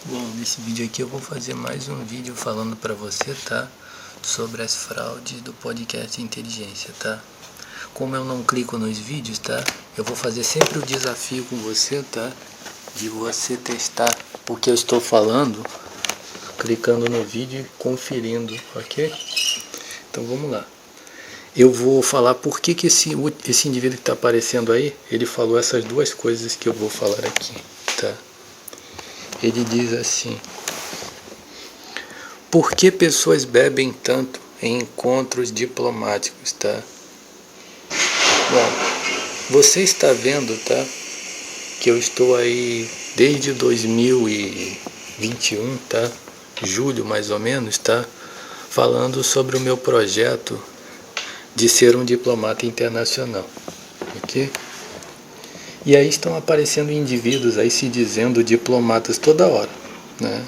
Bom, nesse vídeo aqui eu vou fazer mais um vídeo falando para você, tá? Sobre as fraudes do podcast Inteligência, tá? Como eu não clico nos vídeos, tá? Eu vou fazer sempre o desafio com você, tá? De você testar o que eu estou falando, clicando no vídeo e conferindo, ok? Então vamos lá. Eu vou falar por que esse indivíduo que está aparecendo aí, ele falou essas duas coisas que eu vou falar aqui, tá? Ele diz assim: por que pessoas bebem tanto em encontros diplomáticos, tá? Bom, você está vendo, tá? Que eu estou aí desde 2021, tá? Julho mais ou menos, tá? Falando sobre o meu projeto de ser um diplomata internacional, ok? E aí estão aparecendo indivíduos aí se dizendo diplomatas toda hora, né?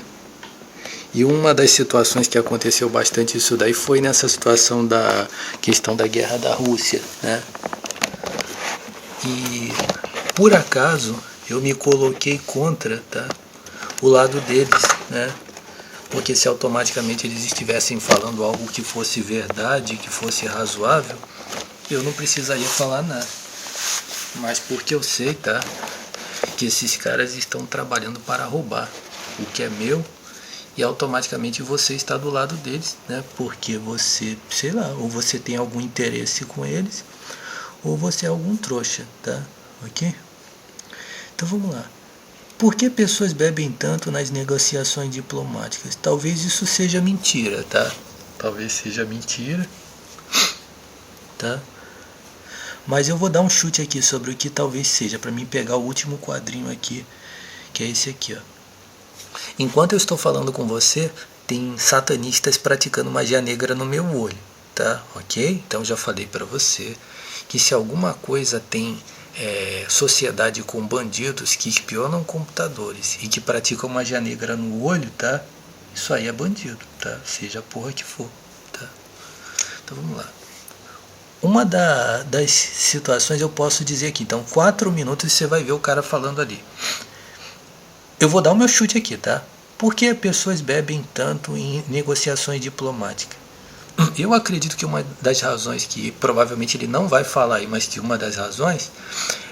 E uma das situações que aconteceu bastante isso daí foi nessa situação da questão da guerra da Rússia, né? E por acaso eu me coloquei contra, tá, o lado deles, né? Porque se automaticamente eles estivessem falando algo que fosse verdade, que fosse razoável, eu não precisaria falar nada. Mas porque eu sei, tá, que esses caras estão trabalhando para roubar o que é meu, e automaticamente você está do lado deles, né? Porque você, sei lá, ou você tem algum interesse com eles, ou você é algum trouxa, tá? Ok? Então vamos lá. Por que pessoas bebem tanto nas negociações diplomáticas? Talvez isso seja mentira, tá? Talvez seja mentira, tá? Mas eu vou dar um chute aqui sobre o que talvez seja, para mim pegar o último quadrinho aqui, que é esse aqui, ó. Enquanto eu estou falando com você, tem satanistas praticando magia negra no meu olho, tá? Ok? Então já falei para você que se alguma coisa tem sociedade com bandidos que espionam computadores e que praticam magia negra no olho, tá? Isso aí é bandido, tá? Seja a porra que for, tá? Então vamos lá. Uma das situações eu posso dizer aqui, então 4 minutos você vai ver o cara falando ali. Eu vou dar o meu chute aqui, tá? Por que pessoas bebem tanto em negociações diplomáticas? Eu acredito que uma das razões que provavelmente ele não vai falar aí, mas que uma das razões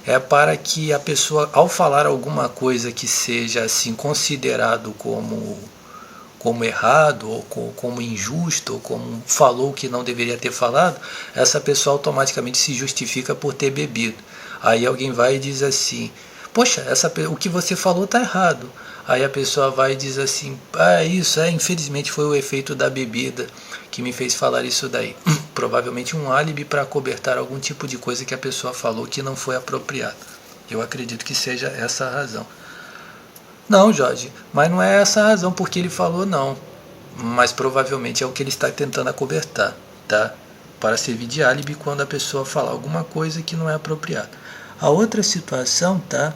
é para que a pessoa, ao falar alguma coisa que seja assim considerado como errado, ou como injusto, ou como falou que não deveria ter falado, essa pessoa automaticamente se justifica por ter bebido. Aí alguém vai e diz assim: poxa, o que você falou está errado. Aí a pessoa vai e diz assim: isso infelizmente foi o efeito da bebida que me fez falar isso daí. Provavelmente um álibi para acobertar algum tipo de coisa que a pessoa falou que não foi apropriado. Eu acredito que seja essa a razão. Não, Jorge, mas não é essa a razão porque ele falou não. Mas provavelmente é o que ele está tentando acobertar, tá? Para servir de álibi quando a pessoa falar alguma coisa que não é apropriada. A outra situação, tá?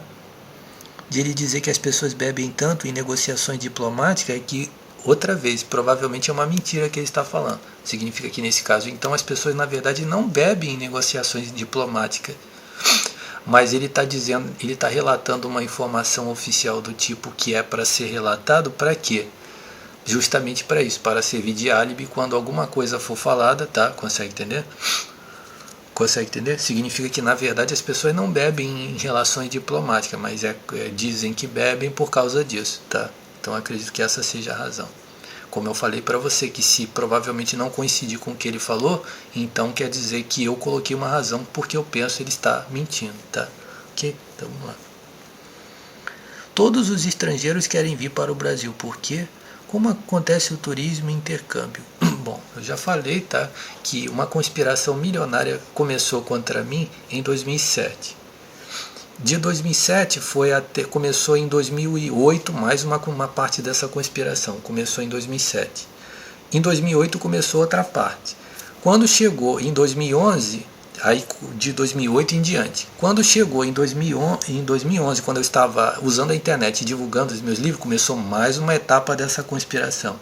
De ele dizer que as pessoas bebem tanto em negociações diplomáticas é que, outra vez, provavelmente é uma mentira que ele está falando. Significa que nesse caso, então, as pessoas na verdade não bebem em negociações diplomáticas. Mas ele está dizendo, ele está relatando uma informação oficial do tipo que é para ser relatado, para quê? Justamente para isso, para servir de álibi quando alguma coisa for falada, tá? Consegue entender? Consegue entender? Significa que na verdade as pessoas não bebem em relações diplomáticas, mas dizem que bebem por causa disso, tá? Então acredito que essa seja a razão. Como eu falei para você, que se provavelmente não coincidir com o que ele falou, então quer dizer que eu coloquei uma razão porque eu penso ele está mentindo, tá? Ok? Então vamos lá. Todos os estrangeiros querem vir para o Brasil, por quê? Como acontece o turismo e intercâmbio? Bom, eu já falei, tá, que uma conspiração milionária começou contra mim em 2007. De 2007 começou em 2008 mais uma parte dessa conspiração, começou em 2007. Em 2008 começou outra parte. Quando chegou em 2011, aí de 2008 em diante, quando chegou em 2011, quando eu estava usando a internet e divulgando os meus livros, começou mais uma etapa dessa conspiração.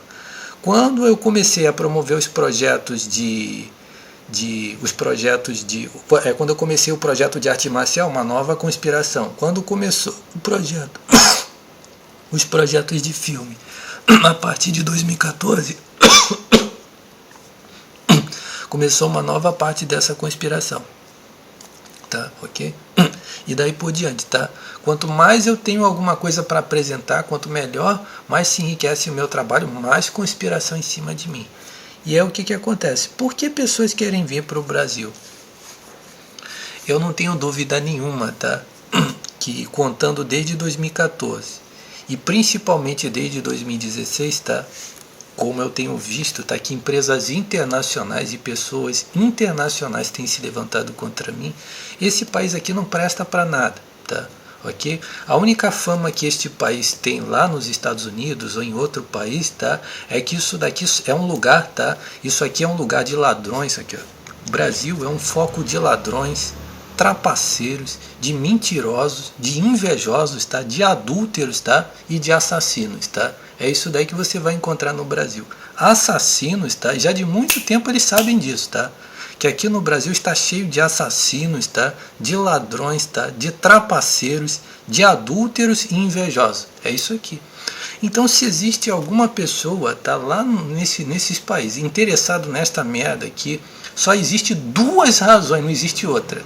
Quando eu comecei a promover os projetos quando eu comecei o projeto de arte marcial, uma nova conspiração. Quando começou o projeto os projetos de filme. A partir de 2014, começou uma nova parte dessa conspiração, tá? Ok? E daí por diante, tá? Quanto mais eu tenho alguma coisa para apresentar, quanto melhor, mais se enriquece o meu trabalho, mais conspiração em cima de mim. E é o que acontece. Por que pessoas querem vir para o Brasil? Eu não tenho dúvida nenhuma, tá? Que contando desde 2014 e principalmente desde 2016, tá? Como eu tenho visto, tá, que empresas internacionais e pessoas internacionais têm se levantado contra mim, esse país aqui não presta para nada, tá? Ok? A única fama que este país tem lá nos Estados Unidos ou em outro país, tá, é que isso daqui é um lugar, tá? Isso aqui é um lugar de ladrões, aqui, ó. O Brasil é um foco de ladrões, trapaceiros, de mentirosos, de invejosos, tá? De adúlteros, tá? E de assassinos, tá? É isso daí que você vai encontrar no Brasil. Assassinos, tá? Já de muito tempo eles sabem disso, tá? Que aqui no Brasil está cheio de assassinos, tá? De ladrões, tá? De trapaceiros, de adúlteros e invejosos. É isso aqui. Então, se existe alguma pessoa, tá, lá nesses países interessado nesta merda aqui, só existe duas razões, não existe outra.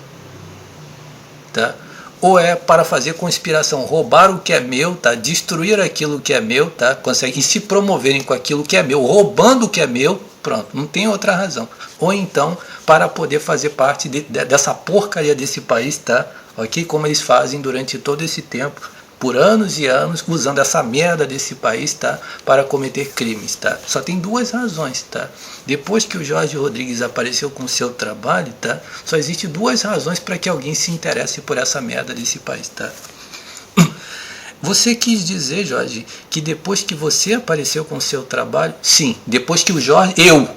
Tá? Ou é para fazer conspiração, roubar o que é meu, tá? Destruir aquilo que é meu, tá? Conseguem se promoverem com aquilo que é meu, roubando o que é meu, pronto, não tem outra razão. Ou então para poder fazer parte dessa porcaria desse país, tá? Ok? Como eles fazem durante todo esse tempo, por anos e anos, usando essa merda desse país, tá? Para cometer crimes, tá? Só tem duas razões, tá? Depois que o Jorge Rodrigues apareceu com o seu trabalho, tá? Só existe duas razões para que alguém se interesse por essa merda desse país, tá? Você quis dizer, Jorge, que depois que você apareceu com o seu trabalho, sim, depois que eu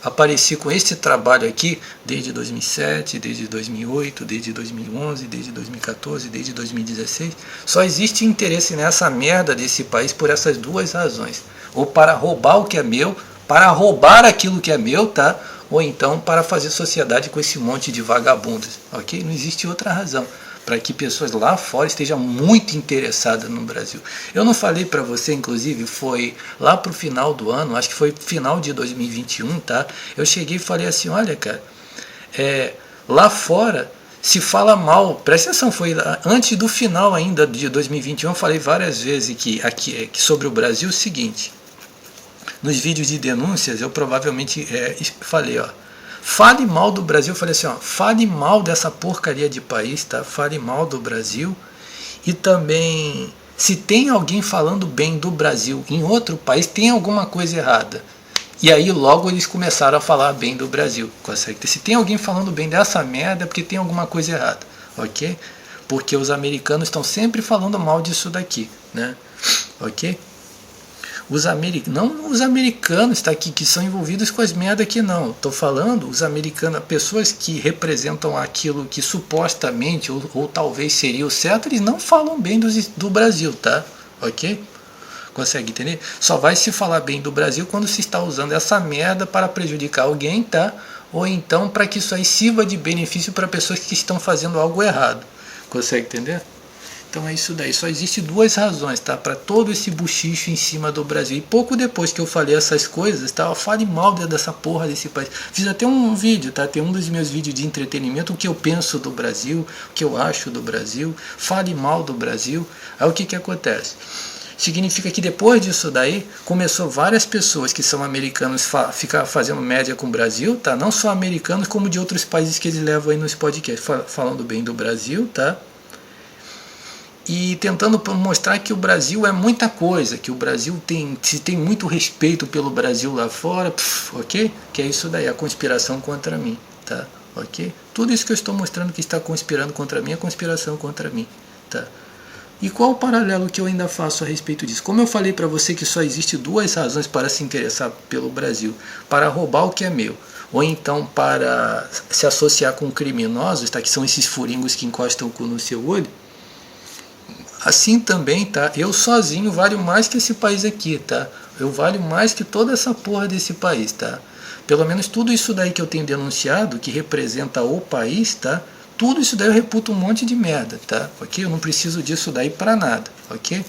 apareci com esse trabalho aqui, desde 2007, desde 2008, desde 2011, desde 2014, desde 2016, só existe interesse nessa merda desse país por essas duas razões. Ou para roubar o que é meu, para roubar aquilo que é meu, tá? Ou então para fazer sociedade com esse monte de vagabundos, ok? Não existe outra razão para que pessoas lá fora estejam muito interessadas no Brasil. Eu não falei para você, inclusive, foi lá para o final do ano, acho que foi final de 2021, tá? Eu cheguei e falei assim, olha, cara, lá fora se fala mal, presta atenção, foi antes do final ainda de 2021, eu falei várias vezes que sobre o Brasil o seguinte, nos vídeos de denúncias eu provavelmente falei, ó, fale mal do Brasil, eu falei assim, ó, fale mal dessa porcaria de país, tá? Fale mal do Brasil e também, se tem alguém falando bem do Brasil em outro país, tem alguma coisa errada. E aí logo eles começaram a falar bem do Brasil, consegue? Se tem alguém falando bem dessa merda é porque tem alguma coisa errada, ok? Porque os americanos estão sempre falando mal disso daqui, né? Ok? Não os americanos, tá, que são envolvidos com as merdas aqui, não. Estou falando os americanos, pessoas que representam aquilo que supostamente ou talvez seria o certo, eles não falam bem do Brasil, tá? Ok? Consegue entender? Só vai se falar bem do Brasil quando se está usando essa merda para prejudicar alguém, tá? Ou então para que isso aí sirva de benefício para pessoas que estão fazendo algo errado. Consegue entender? Então é isso daí, só existe duas razões, tá? Para todo esse buchicho em cima do Brasil. E pouco depois que eu falei essas coisas, tá? Eu falei mal dessa porra desse país. Fiz até um vídeo, tá? Tem um dos meus vídeos de entretenimento, o que eu penso do Brasil, o que eu acho do Brasil. Fale mal do Brasil. Aí o que acontece? Significa que depois disso daí, começou várias pessoas que são americanos ficar fazendo média com o Brasil, tá? Não só americanos, como de outros países que eles levam aí nos podcasts, falando bem do Brasil, tá? E tentando mostrar que o Brasil é muita coisa, que o Brasil tem muito respeito pelo Brasil lá fora, ok? Que é isso daí, a conspiração contra mim, tá? Ok? Tudo isso que eu estou mostrando que está conspirando contra mim é conspiração contra mim, tá? E qual o paralelo que eu ainda faço a respeito disso? Como eu falei para você que só existe duas razões para se interessar pelo Brasil, para roubar o que é meu, ou então para se associar com criminosos, tá? Que são esses furingos que encostam o cu no seu olho. Assim também, tá? Eu sozinho valho mais que esse país aqui, tá? Eu valho mais que toda essa porra desse país, tá? Pelo menos tudo isso daí que eu tenho denunciado, que representa o país, tá? Tudo isso daí eu reputo um monte de merda, tá? Ok? Eu não preciso disso daí pra nada, ok?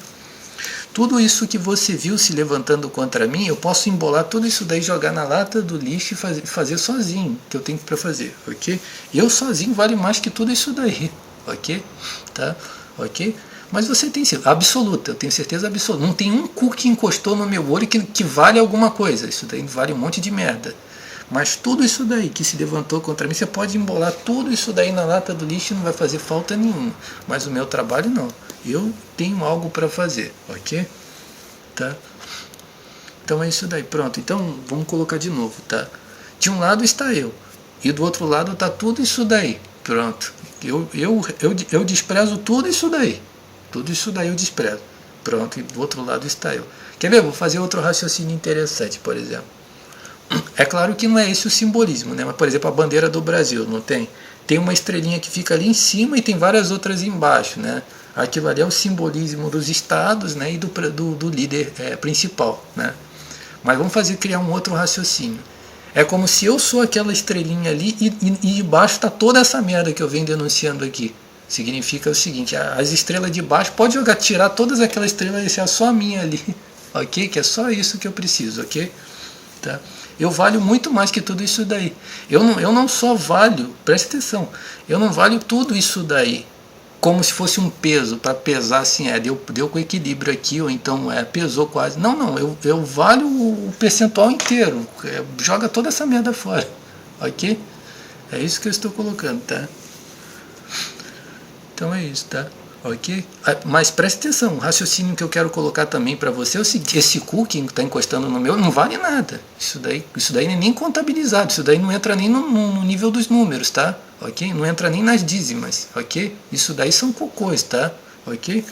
tudo isso que você viu se levantando contra mim, eu posso embolar tudo isso daí, jogar na lata do lixo e fazer sozinho, que eu tenho para fazer, ok? Eu sozinho vale mais que tudo isso daí, ok? Tá? Ok? Mas você tem absoluta, eu tenho certeza absoluta. Não tem um cu que encostou no meu olho que vale alguma coisa. Isso daí vale um monte de merda. Mas tudo isso daí que se levantou contra mim, você pode embolar tudo isso daí na lata do lixo e não vai fazer falta nenhuma. Mas o meu trabalho não. Eu tenho algo para fazer, ok? Tá? Então é isso daí, pronto. Então vamos colocar de novo, tá? De um lado está eu, e do outro lado está tudo isso daí. Pronto. Eu desprezo tudo isso daí. Tudo isso daí eu desprezo. Pronto, e do outro lado está eu. Quer ver? Vou fazer outro raciocínio interessante, por exemplo. É claro que não é esse o simbolismo, né? Mas, por exemplo, a bandeira do Brasil, não tem? Tem uma estrelinha que fica ali em cima e tem várias outras embaixo, né? Aquilo ali é o simbolismo dos estados, né? E do líder principal, né? Mas vamos criar um outro raciocínio. É como se eu sou aquela estrelinha ali e embaixo está toda essa merda que eu venho denunciando aqui. Significa o seguinte, as estrelas de baixo, pode tirar todas aquelas estrelas e deixar só a minha ali, ok? Que é só isso que eu preciso, ok? Tá? Eu valho muito mais que tudo isso daí. Eu não só valho, presta atenção, eu não valho tudo isso daí como se fosse um peso, para pesar assim, deu com equilíbrio aqui, ou então pesou quase. Não, eu valho o percentual inteiro, joga toda essa merda fora, ok? É isso que eu estou colocando, tá? Então é isso, tá? Ok? Mas preste atenção, o raciocínio que eu quero colocar também para você é o seguinte: esse cu que está encostando no meu não vale nada. Isso daí não é nem contabilizado, isso daí não entra nem no nível dos números, tá? Ok? Não entra nem nas dízimas, ok? Isso daí são cocôs, tá? Ok?